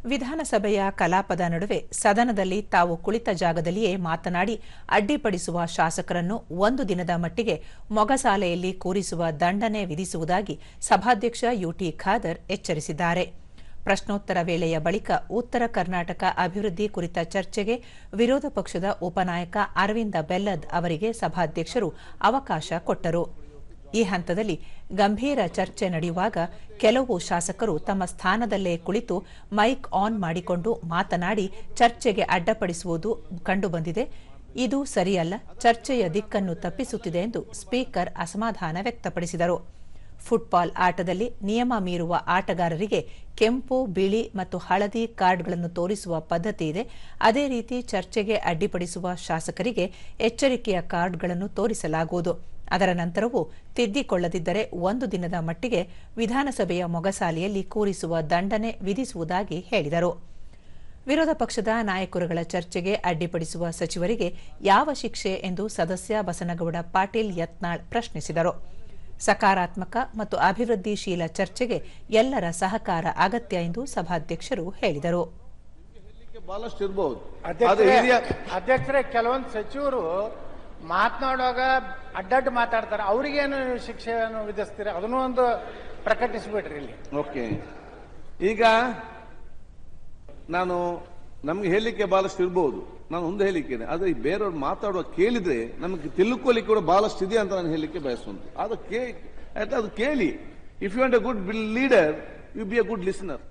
ವಿಧಾನಸಭೆಯ ಕಲಾಪದ ನಡುವೆ ಸದನದಲ್ಲಿ ತಾವು ಕುಳಿತ ಜಾಗದಲ್ಲಿಯೇ ಮಾತನಾಡಿ ಅಡ್ಡಿಪಡಿಸುವ ಶಾಸಕರನ್ನು ಒಂದು ದಿನದ ಮಟ್ಟಿಗೆ ಮೊಗಸಾಲೆಯಲ್ಲಿ ಕೂರಿಸುವ ದಂಡನೆ ವಿಧಿಸುವುದಾಗಿ ಸಭಾಧ್ಯಕ್ಷ ಯುಟಿ ಖಾದರ್ ಎಚ್ಚರಿಸಿದ್ದಾರೆ. ಪ್ರಶ್ನೋತ್ತರ ವೇಳೆಯ ಬಳಿಕ ಉತ್ತರ ಕರ್ನಾಟಕ ಅಭಿವೃದ್ಧಿ ಕುರಿತ ಚರ್ಚೆಗೆ ವಿರೋಧ ಪಕ್ಷದ ಉಪನಾಯಕ ಅರವಿಂದ ಬೆಲ್ಲದ್ ಅವರಿಗೆ ಸಭಾಧ್ಯಕ್ಷರು ಅವಕಾಶ ಕೊಟ್ಟರು. ಈ ಹಂತದಲ್ಲಿ ಗಂಭೀರ ಚರ್ಚೆ ನಡೆಯುವಾಗ ಕೆಲವು ಶಾಸಕರು ತಮ್ಮ ಸ್ಥಾನದಲ್ಲೇ ಕುಳಿತು ಮೈಕ್ ಆನ್ ಮಾಡಿಕೊಂಡು ಮಾತನಾಡಿ ಚರ್ಚೆಗೆ ಅಡ್ಡಪಡಿಸುವುದು ಕಂಡುಬಂದಿದೆ. ಇದು ಸರಿಯಲ್ಲ, ಚರ್ಚೆಯ ದಿಕ್ಕನ್ನು ತಪ್ಪಿಸುತ್ತಿದೆ ಎಂದು ಸ್ಪೀಕರ್ ಅಸಮಾಧಾನ ವ್ಯಕ್ತಪಡಿಸಿದರು. ಫುಟ್ಬಾಲ್ ಆಟದಲ್ಲಿ ನಿಯಮ ಮೀರುವ ಆಟಗಾರರಿಗೆ ಕೆಂಪು, ಬಿಳಿ ಮತ್ತು ಹಳದಿ ಕಾರ್ಡ್ಗಳನ್ನು ತೋರಿಸುವ ಪದ್ಧತಿ ಇದೆ. ಅದೇ ರೀತಿ ಚರ್ಚೆಗೆ ಅಡ್ಡಿಪಡಿಸುವ ಶಾಸಕರಿಗೆ ಎಚ್ಚರಿಕೆಯ ಕಾರ್ಡ್ಗಳನ್ನು ತೋರಿಸಲಾಗುವುದು. ಅದರ ನಂತರವೂ ತಿದ್ದಿಕೊಳ್ಳದಿದ್ದರೆ ಒಂದು ದಿನದ ಮಟ್ಟಿಗೆ ವಿಧಾನಸಭೆಯ ಮೊಗಸಾಲೆಯಲ್ಲಿ ಕೂರಿಸುವ ದಂಡನೆ ವಿಧಿಸುವುದಾಗಿ ಹೇಳಿದರು. ವಿರೋಧ ಪಕ್ಷದ ನಾಯಕರುಗಳ ಚರ್ಚೆಗೆ ಅಡ್ಡಿಪಡಿಸುವ ಸಚಿವರಿಗೆ ಯಾವ ಶಿಕ್ಷೆ ಎಂದು ಸದಸ್ಯ ಬಸನಗೌಡ ಪಾಟೀಲ್ ಯತ್ನಾಳ್ ಪ್ರಶ್ನಿಸಿದರು. ಸಕಾರಾತ್ಮಕ ಮತ್ತು ಅಭಿವೃದ್ಧಿಶೀಲ ಚರ್ಚೆಗೆ ಎಲ್ಲರ ಸಹಕಾರ ಅಗತ್ಯ ಎಂದು ಸಭಾಧ್ಯಕ್ಷರು ಹೇಳಿದರು. ಅಧ್ಯಕ್ಷರೇ, ಕೆಲವೊಂದು ಸಚಿವರು ಮಾತನಾಡುವಾಗ ಅಡ್ಡಡ್ಡ ಮಾತಾಡ್ತಾರೆ, ಅವ್ರಿಗೇನು ಶಿಕ್ಷೆಯನ್ನು ವಿಧಿಸ್ತೀರ? ಅದನ್ನೂ ಒಂದು ಪ್ರಕಟಿಸ್ಬಿಡ್ರಿ ಇಲ್ಲಿ. ಓಕೆ, ಈಗ ನಮ್ಗೆ ಹೇಳಲಿಕ್ಕೆ ಬಹಳಷ್ಟು ಇರ್ಬೋದು, ನಾನು ಒಂದು ಹೇಳಿಕೆ, ಆದ್ರೆ ಈ ಬೇರೆಯವ್ರು ಮಾತಾಡುವ ಕೇಳಿದ್ರೆ ನಮಗೆ ತಿಳ್ಕೊಳ್ಳಿಕ್ಕೆ ಕೂಡ ಬಹಳಷ್ಟು ಇದೆ ಅಂತ ನಾನು ಹೇಳಲಿಕ್ಕೆ ಬಯಸುವಂತ. ಅದು ಕೇಳಿ. If you want a good leader, you be a good listener.